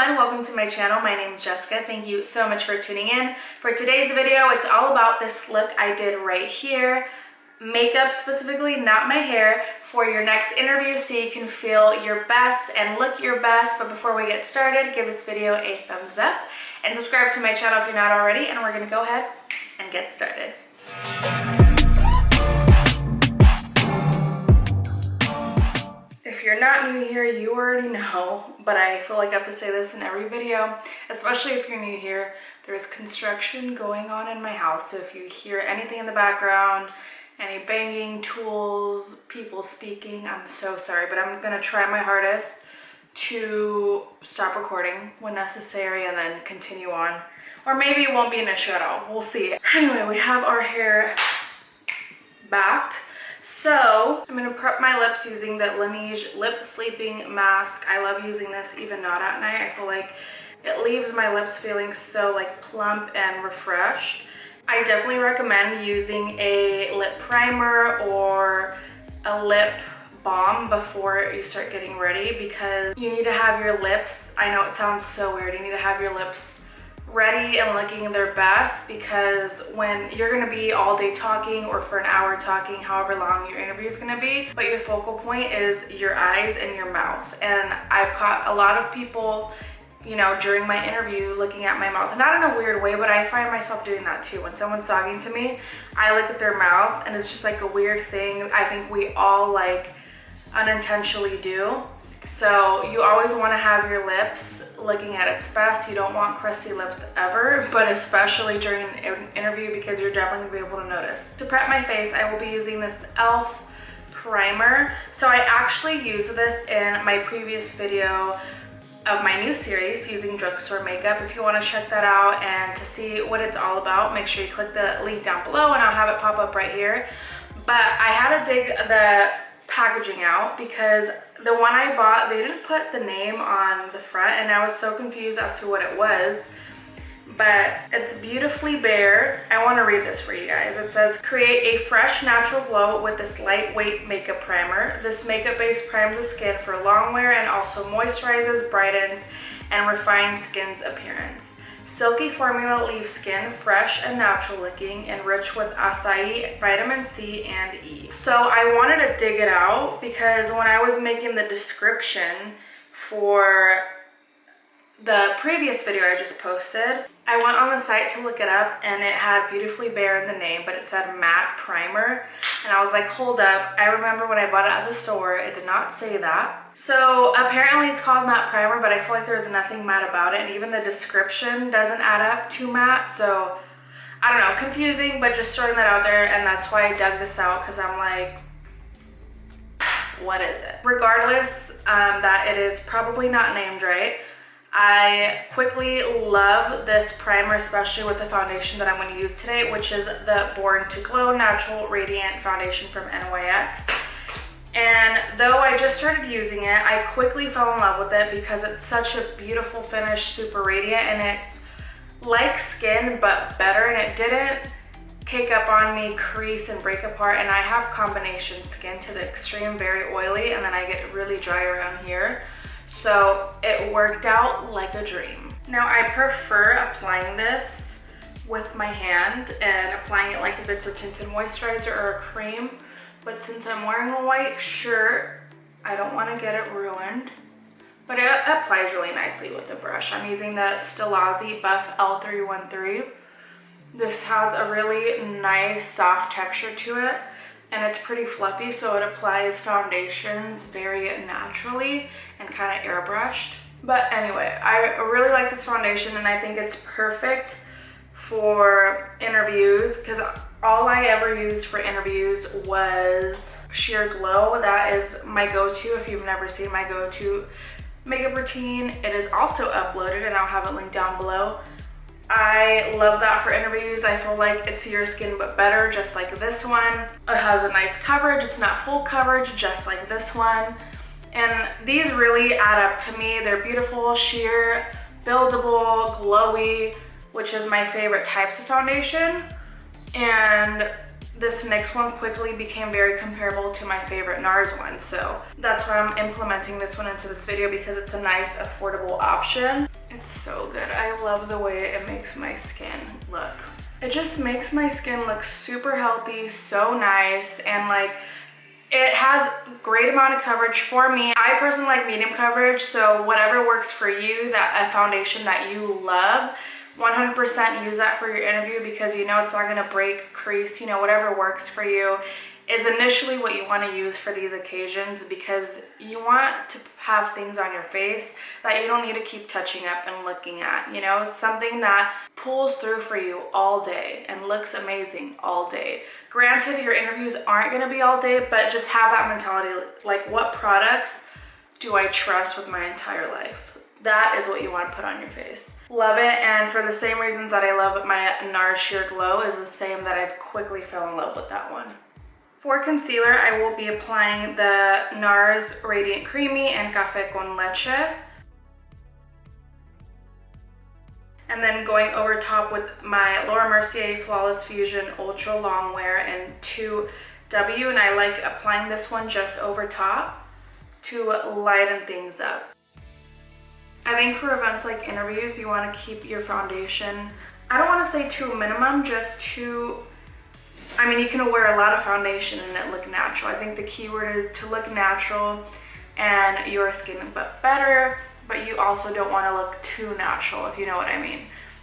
everyone, welcome to my channel. My name is Jessica. Thank you so much for tuning in. For today's video, it's all about this look I did right here. Makeup specifically, not my hair, for your next interview so you can feel your best and look your best. But before we get started, give this video a thumbs up and subscribe to my channel if you're not already, and we're gonna go ahead and get started. If you're not new here, you already know, but I feel like I have to say this in every video, especially if you're new here. There's construction going on in my house, so if you hear anything in the background, any banging, tools, people speaking, I'm so sorry, but I'm gonna try my hardest to stop recording when necessary and then continue on. Or maybe it won't be an issue at all, we'll see. Anyway, we have our hair back. So I'm gonna prep my lips using the Leche lip sleeping mask. I love using this even not at night. I feel like it leaves my lips feeling so like plump and refreshed. I definitely recommend using a lip primer or a lip balm before you start getting ready, because you need to have your lips, I know it sounds so weird, you need to have your lips ready and looking their best, because when you're going to be all day talking or for an hour talking, however long your interview is going to be, but your focal point is your eyes and your mouth. And I've caught a lot of people, you know, during my interview looking at my mouth, not in a weird way, but I find myself doing that too. When someone's talking to me, I look at their mouth and it's just like a weird thing I think we all like unintentionally do. So you always want to have your lips looking at its best. You don't want crusty lips ever, but especially during an interview, because you're definitely going to be able to notice. To prep my face, I will be using this E.L.F primer. So I actually used this in my previous video of my new series using drugstore makeup. If you want to check that out and to see what it's all about, make sure you click the link down below and I'll have it pop up right here. But I had to dig the packaging out because the one I bought, they didn't put the name on the front and I was so confused as to what it was. But it's beautifully bare. I want to read this for you guys. It says, create a fresh natural glow with this lightweight makeup primer. This makeup base primes the skin for long wear and also moisturizes, brightens, and refines skin's appearance. Silky formula leaves skin fresh and natural looking, enriched with acai, vitamin C, and E. So I wanted to dig it out because when I was making the description for the previous video I just posted, I went on the site to look it up and it had beautifully bare in the name, but it said matte primer. And I was like, hold up. I remember when I bought it at the store, it did not say that. So apparently it's called matte primer, but I feel like there's nothing matte about it. And even the description doesn't add up to matte. So I don't know, confusing, but just throwing that out there. And that's why I dug this out, because I'm like, what is it? Regardless that it is probably not named right, I quickly love this primer, especially with the foundation that I'm going to use today, which is the Born to Glow Natural Radiant Foundation from NYX. And though I just started using it, I quickly fell in love with it because it's such a beautiful finish, super radiant, and it's like skin but better, and it didn't cake up on me, crease, and break apart. And I have combination skin to the extreme, very oily, and then I get really dry around here. So it worked out like a dream. Now I prefer applying this with my hand and applying it like if it's a tinted moisturizer or a cream. But since I'm wearing a white shirt, I don't want to get it ruined. But it applies really nicely with the brush. I'm using the Stilazzi Buff L313. This has a really nice soft texture to it, and it's pretty fluffy, so it applies foundations very naturally and kind of airbrushed. But anyway, I really like this foundation and I think it's perfect for interviews, because all I ever used for interviews was Sheer Glow. That is my go-to. If you've never seen my go-to makeup routine, it is also uploaded and I'll have it linked down below. I love that for interviews. I feel like it's your skin but better, just like this one. It has a nice coverage. It's not full coverage, just like this one. And these really add up to me. They're beautiful, sheer, buildable, glowy, which is my favorite types of foundation. And this next one quickly became very comparable to my favorite NARS one. So that's why I'm implementing this one into this video, because it's a nice, affordable option. It's so good. I love the way it makes my skin look. It just makes my skin look super healthy, so nice, and like it has great amount of coverage for me. I personally like medium coverage, so whatever works for you, that a foundation that you love, 100% use that for your interview, because you know it's not gonna break, crease, you know, whatever works for you is initially what you want to use for these occasions, because you want to have things on your face that you don't need to keep touching up and looking at. You know, it's something that pulls through for you all day and looks amazing all day. Granted, your interviews aren't going to be all day, but just have that mentality, like, what products do I trust with my entire life? That is what you want to put on your face. Love it, and for the same reasons that I love my NARS Sheer Glow is the same that I've quickly fell in love with that one. For concealer, I will be applying the NARS Radiant Creamy and Café con Leche. And then going over top with my Laura Mercier Flawless Fusion Ultra Long Wear in 2W. And I like applying this one just over top to lighten things up. I think for events like interviews, you want to keep your foundation, I don't want to say to a minimum, just to, I mean, you can wear a lot of foundation and it look natural. I think the key word is to look natural and your skin but better, but you also don't want to look too natural, if you know what I mean.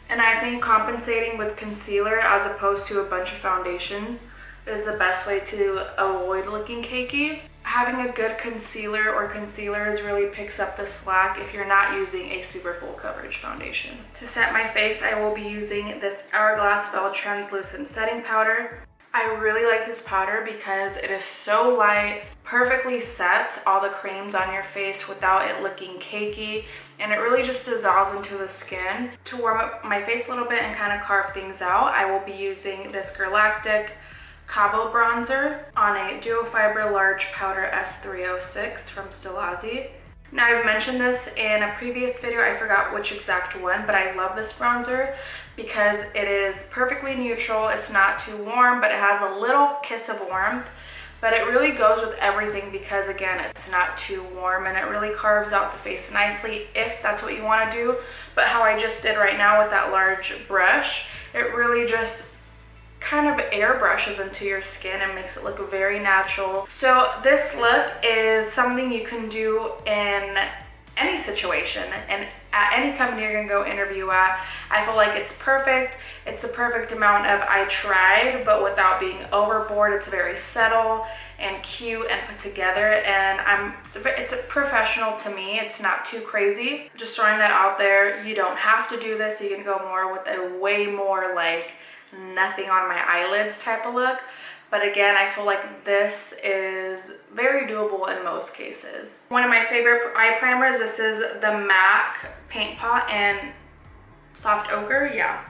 And I think compensating with concealer as opposed to a bunch of foundation is the best way to avoid looking cakey. Having a good concealer or concealers really picks up the slack if you're not using a super full coverage foundation. To set my face, I will be using this Hourglass Velvet Translucent Setting Powder. I really like this powder because it is so light, perfectly sets all the creams on your face without it looking cakey, and it really just dissolves into the skin. To warm up my face a little bit and kind of carve things out, I will be using this GIRLACTIK CABO Bronzer on a Duo Fiber Large Powder S306 from Stilazzi. Now, I've mentioned this in a previous video, I forgot which exact one, but I love this bronzer because it is perfectly neutral. It's not too warm, but it has a little kiss of warmth, but it really goes with everything because, again, it's not too warm and it really carves out the face nicely if that's what you want to do. But how I just did right now with that large brush, it really just kind of airbrushes into your skin and makes it look very natural. So this look is something you can do in any situation and at any company you're gonna go interview at. I feel like it's perfect. It's a perfect amount of I tried, but without being overboard. It's very subtle and cute and put together, and it's a professional to me. It's not too crazy. Just throwing that out there. You don't have to do this. You can go more with a way more like nothing on my eyelids type of look, but again, I feel like this is very doable in most cases. One of my favorite eye primers, this is the MAC Paint Pot in Soft Ochre, yeah.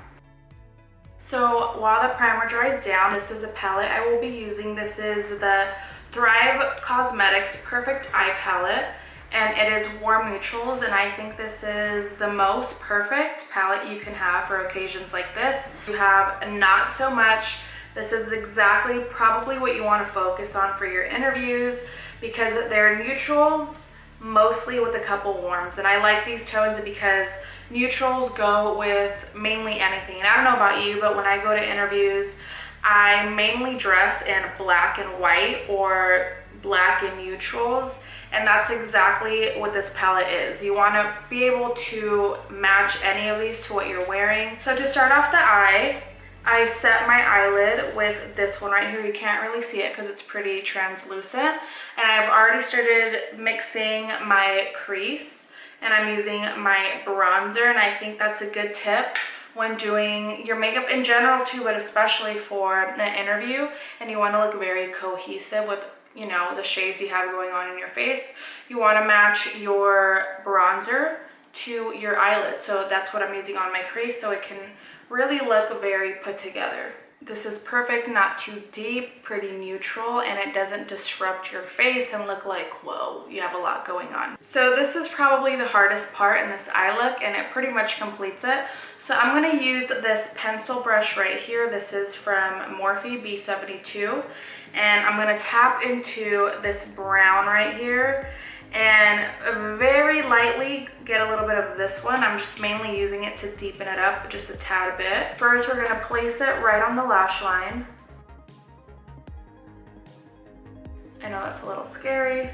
So while the primer dries down, this is a palette I will be using. This is the Thrive Cosmetics Perfect Eye Palette, and it is warm neutrals, and I think this is the most perfect palette you can have for occasions like this. You have not so much. This is exactly probably what you want to focus on for your interviews because they're neutrals mostly with a couple warms, and I like these tones because neutrals go with mainly anything. And I don't know about you, but when I go to interviews, I mainly dress in black and white or black and neutrals. And that's exactly what this palette is. You want to be able to match any of these to what you're wearing. So to start off the eye, I set my eyelid with this one right here. You can't really see it because it's pretty translucent. And I've already started mixing my crease, and I'm using my bronzer. And I think that's a good tip when doing your makeup in general too, but especially for an interview. And you want to look very cohesive with, you know, the shades you have going on in your face. You want to match your bronzer to your eyelid. So that's what I'm using on my crease, so it can really look very put together. This is perfect, not too deep, pretty neutral, and it doesn't disrupt your face and look like, whoa, you have a lot going on. So this is probably the hardest part in this eye look, and it pretty much completes it. So I'm gonna use this pencil brush right here. This is from Morphe B72, and I'm gonna tap into this brown right here, and very lightly get a little bit of this one. I'm just mainly using it to deepen it up just a tad bit. First, we're gonna place it right on the lash line. I know that's a little scary.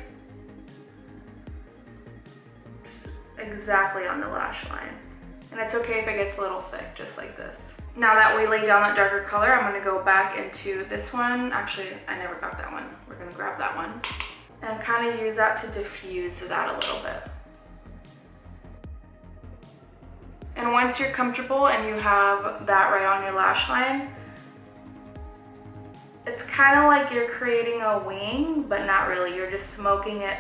Just exactly on the lash line. And it's okay if it gets a little thick, just like this. Now that we lay down that darker color, I'm gonna go back into this one. Actually, I never got that one. We're gonna grab that one and kind of use that to diffuse that a little bit. And once you're comfortable and you have that right on your lash line, it's kind of like you're creating a wing, but not really. You're just smoking it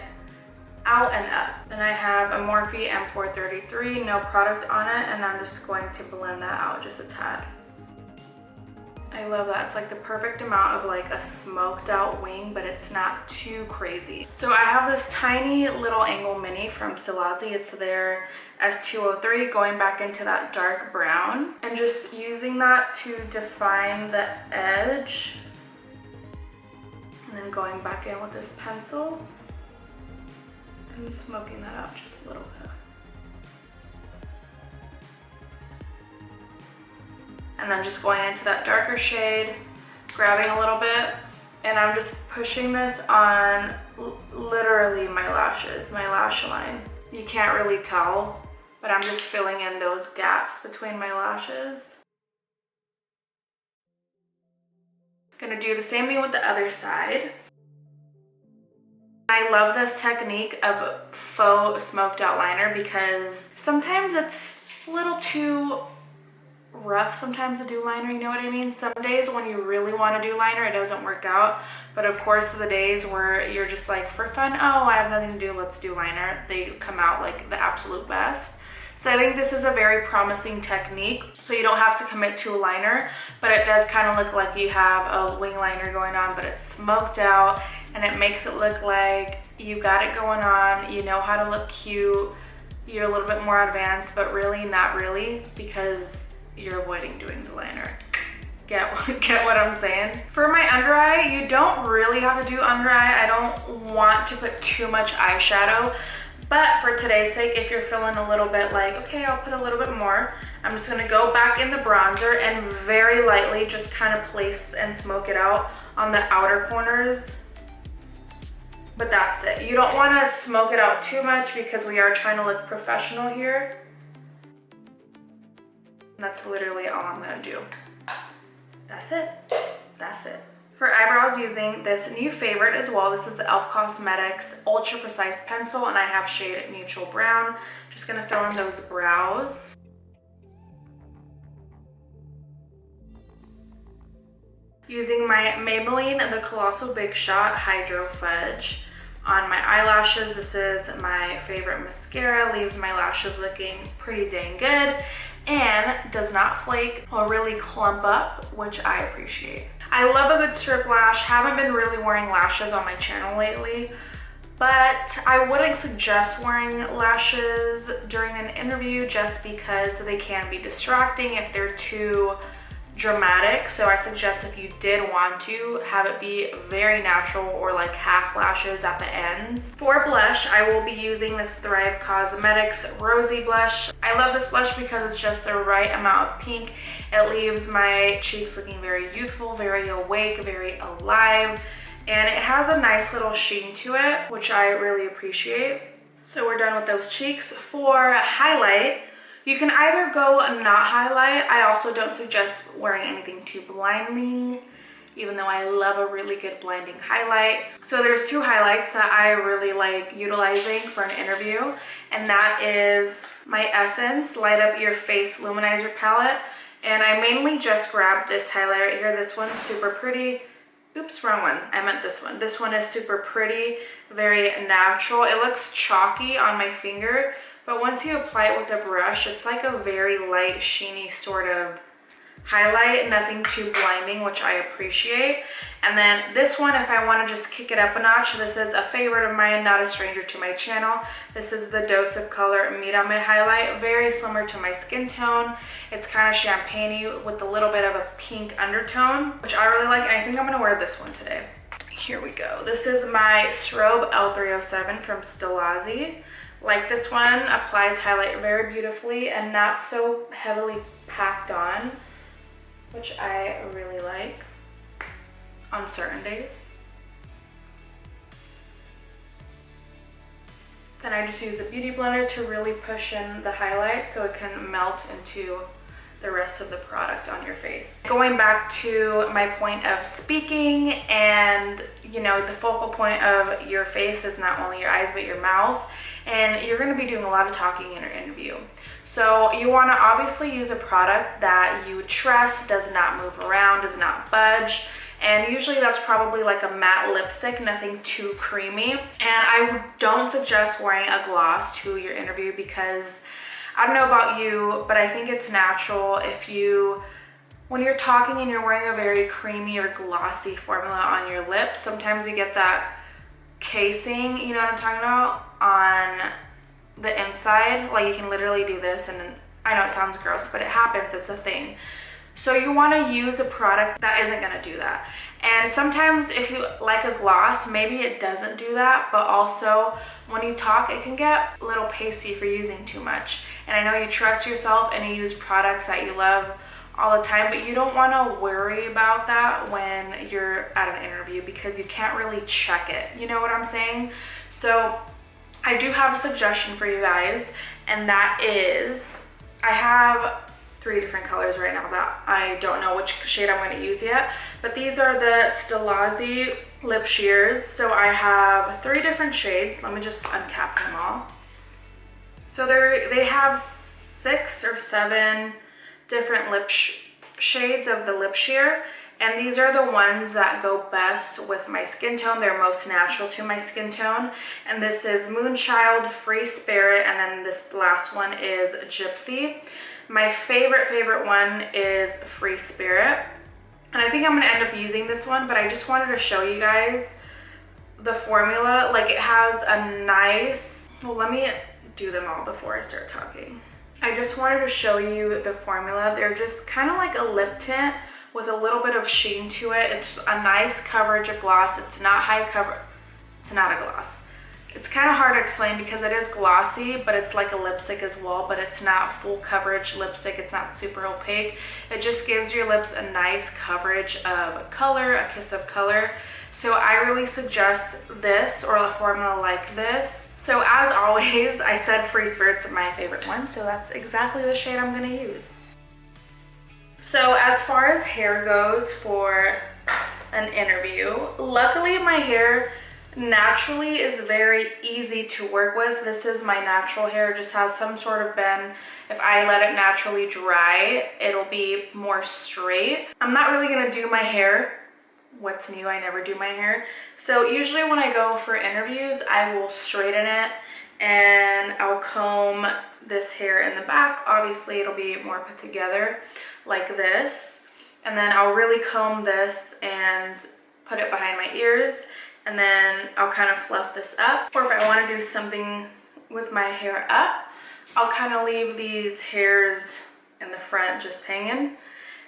out and up. Then I have a Morphe M433, no product on it, and I'm just going to blend that out just a tad. I love that. It's like the perfect amount of like a smoked out wing, but it's not too crazy. So I have this tiny little angle mini from Stilazzi. It's their S203, going back into that dark brown and just using that to define the edge. And then going back in with this pencil and smoking that out just a little bit. And then just going into that darker shade, grabbing a little bit, and I'm just pushing this on literally my lashes, my lash line. You can't really tell, but I'm just filling in those gaps between my lashes. Gonna do the same thing with the other side. I love this technique of faux smoked out liner because sometimes it's a little too rough sometimes to do liner, you know what I mean? Some days when you really want to do liner, it doesn't work out. But of course, the days where you're just like, for fun, oh, I have nothing to do, let's do liner, they come out like the absolute best. So I think this is a very promising technique. So you don't have to commit to a liner, but it does kind of look like you have a wing liner going on, but it's smoked out and it makes it look like you got it going on, you know how to look cute, you're a little bit more advanced, but really not really, because you're avoiding doing the liner. Get what I'm saying? For my under eye, you don't really have to do under eye. I don't want to put too much eyeshadow, but for today's sake, if you're feeling a little bit like, okay, I'll put a little bit more, I'm just gonna go back in the bronzer and very lightly just kind of place and smoke it out on the outer corners. But that's it. You don't wanna smoke it out too much because we are trying to look professional here. That's literally all I'm gonna do. That's it. That's it. For eyebrows, using this new favorite as well. This is the E.L.F. Cosmetics Ultra Precise Pencil, and I have shade Neutral Brown. Just gonna fill in those brows. Using my Maybelline The Colossal Big Shot Hydro Fudge on my eyelashes. This is my favorite mascara. Leaves my lashes looking pretty dang good and does not flake or really clump up, which I appreciate. I love a good strip lash. Haven't been really wearing lashes on my channel lately, but I wouldn't suggest wearing lashes during an interview just because they can be distracting if they're too dramatic. So I suggest if you did want to have it be very natural or like half lashes at the ends. For blush, I will be using this Thrive Cosmetics Rosy blush. I love this blush because it's just the right amount of pink. It leaves my cheeks looking very youthful, very awake, very alive, and it has a nice little sheen to it, which I really appreciate. So we're done with those cheeks. For highlight, you can either go not highlight. I also don't suggest wearing anything too blinding, even though I love a really good blinding highlight. So there's two highlights that I really like utilizing for an interview, and that is my Essence Light Up Your Face Luminizer Palette. And I mainly just grabbed this highlight right here. This one's super pretty. Oops, wrong one. I meant this one. This one is super pretty, very natural. It looks chalky on my finger, but once you apply it with a brush, it's like a very light, sheeny sort of highlight, nothing too blinding, which I appreciate. And then this one, if I want to just kick it up a notch, this is a favorite of mine, not a stranger to my channel. This is the Dose of Color Meet Me highlight, very similar to my skin tone. It's kind of champagne-y with a little bit of a pink undertone, which I really like, and I think I'm going to wear this one today. Here we go. This is my Strobe L307 from Stilazzi. Like this one, applies highlight very beautifully and not so heavily packed on, which I really like on certain days. Then I just use a beauty blender to really push in the highlight so it can melt into the rest of the product on your face. Going back to my point of speaking, and you know, the focal point of your face is not only your eyes but your mouth, and you're going to be doing a lot of talking in your interview. So you want to obviously use a product that you trust, does not move around, does not budge. And usually that's probably like a matte lipstick, nothing too creamy. And I don't suggest wearing a gloss to your interview because I don't know about you, but I think it's natural if when you're talking and you're wearing a very creamy or glossy formula on your lips, sometimes you get that casing, you know what I'm talking about, on the inside. Like you can literally do this, and I know it sounds gross, but it happens, it's a thing. So you want to use a product that isn't going to do that. And sometimes if you like a gloss, maybe it doesn't do that, but also when you talk, it can get a little pasty for using too much. And I know you trust yourself and you use products that you love all the time, but you don't want to worry about that when you're at an interview because you can't really check it. You know what I'm saying? So I do have a suggestion for you guys, and that is, I have 3 different colors right now that I don't know which shade I'm going to use yet, but these are the Stilazzi lip sheers. So I have 3 different shades. Let me just uncap them all. So they have 6 or 7 different shades of the lip sheer, and these are the ones that go best with my skin tone. They're most natural to my skin tone. And this is Moonchild, Free Spirit, and then this last one is Gypsy. My favorite one is Free Spirit, and I think I'm going to end up using this one, but I just wanted to show you guys the formula. Like it has a nice, well, let me do them all before I start talking. I just wanted to show you the formula. They're just kind of like a lip tint with a little bit of sheen to it. It's a nice coverage of gloss. It's not high cover, it's not a gloss. It's kind of hard to explain because it is glossy, but it's like a lipstick as well, but it's not full coverage lipstick. It's not super opaque. It just gives your lips a nice coverage of color, a kiss of color. So I really suggest this or a formula like this. So as always, I said Free Spirit's my favorite one, so that's exactly the shade I'm gonna use. So as far as hair goes for an interview, luckily my hair naturally is very easy to work with. This is my natural hair, it just has some sort of bend. If I let it naturally dry, it'll be more straight. I'm not really gonna do my hair. What's new, I never do my hair. So usually when I go for interviews, I will straighten it and I'll comb this hair in the back. Obviously it'll be more put together like this. And then I'll really comb this and put it behind my ears. And then I'll kind of fluff this up. Or if I want to do something with my hair up, I'll kind of leave these hairs in the front just hanging.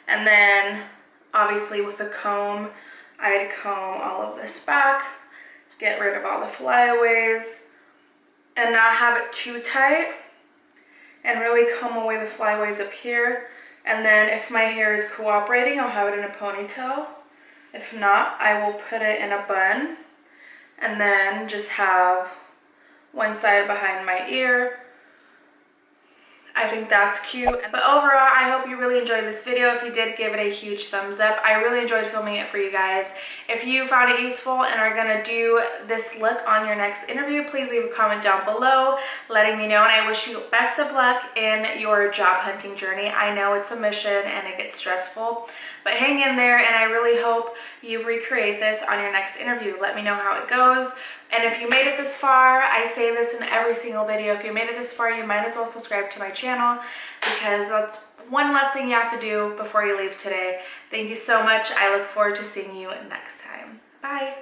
And then obviously with a comb, I'd comb all of this back, get rid of all the flyaways, and not have it too tight, and really comb away the flyaways up here. And then if my hair is cooperating, I'll have it in a ponytail. If not, I will put it in a bun and then just have one side behind my ear. I think that's cute. But overall, I hope you really enjoyed this video. If you did, give it a huge thumbs up. I really enjoyed filming it for you guys. If you found it useful and are gonna do this look on your next interview, please leave a comment down below letting me know, and I wish you best of luck in your job hunting journey. I know it's a mission and it gets stressful, but hang in there, and I really hope you recreate this on your next interview. Let me know how it goes. And if you made it this far, I say this in every single video, if you made it this far, you might as well subscribe to my channel, because that's one less thing you have to do before you leave today. Thank you so much. I look forward to seeing you next time. Bye.